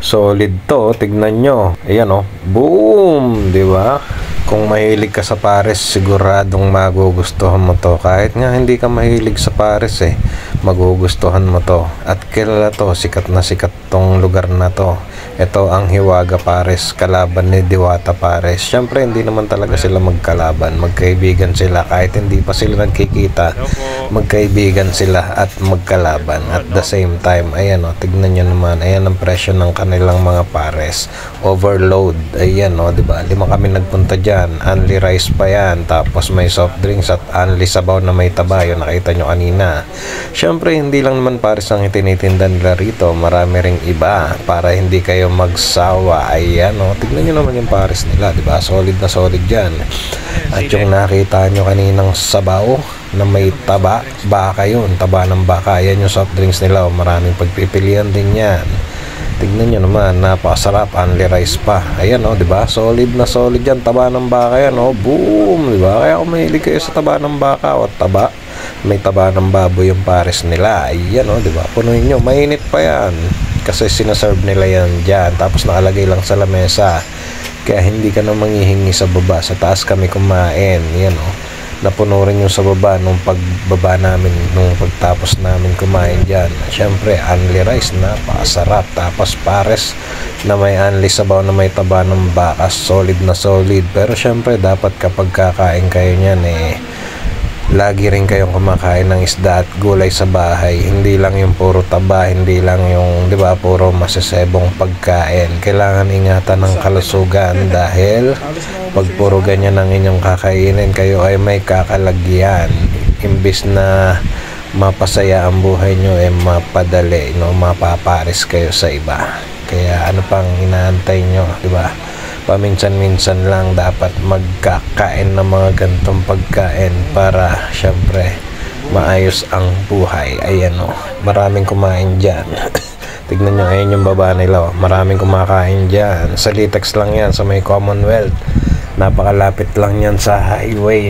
Solid to, tignan nyo. Ayan oh, boom, di ba? Kung mahilig ka sa pares, siguradong magugustuhan mo to. Kahit nga hindi ka mahilig sa pares magugustuhan mo to. At kilala to, sikat na sikat tong lugar na to. Ito ang Hiwaga Pares, kalaban ni Diwata Pares. Syempre hindi naman talaga sila magkalaban, magkaibigan sila. Kahit hindi pa sila nagkikita, magkaibigan sila at magkalaban at the same time. Ayan o, tignan nyo naman, ayan ang presyo ng kanilang mga pares. Overload, ayan o, diba? 5 kami nagpunta dyan, only rice pa yan, tapos may soft drinks at only sabaw na may taba. Yun nakita nyo kanina. Syempre hindi lang naman pares ang itinitinda nila rito, marami ring iba para hindi kayo magsawa. Ayan o, tignan nyo naman yung pares nila, diba? Solid na solid dyan. At yung nakita nyo kaninang sabaw na may taba, baka yun, taba ng baka. Ayan yung soft drinks nila, maraming pagpipilian din yan. Tignan nyo naman, napakasarap, only rice pa. Ayan o, diba? Solid na solid yan, taba ng baka yan o, boom, diba? Kaya kung mahilig kayo sa taba ng baka o taba, may taba ng baboy yung pares nila. Ayan o, diba? Punuin nyo, mainit pa yan kasi sinaserve nila yan dyan, tapos nakalagay lang sa lamesa, kaya hindi ka na manghihingi sa baba. Sa taas kami kumain, yan o, napuno rin yung sa baba nung pagbaba namin, nung pagtapos namin kumain dyan. Syempre only rice, napakasarap, tapos pares na may only sabaw na may taba ng baka, solid na solid. Pero syempre dapat kapag kakain kayo nyan lagi rin kayong kumakain ng isda at gulay sa bahay. Hindi lang yung puro taba, hindi lang yung, di ba, puro masasebong pagkain. Kailangan ingatan ng kalusugan dahil pag puro ganyan ang inyong kakainin, kayo ay may kakalagyan. Imbis na mapasaya ang buhay nyo, mapadali, no? Mapapares kayo sa iba. Kaya ano pang inaantay nyo, di ba? Paminsan-minsan lang dapat magkakain ng mga gantong pagkain para syempre maayos ang buhay. Ayan o, maraming kumain dyan. Tignan nyo, ayan yung baba nila, maraming kumakain dyan. Sa Litex lang yan, sa may Commonwealth. Napakalapit lang yan sa highway.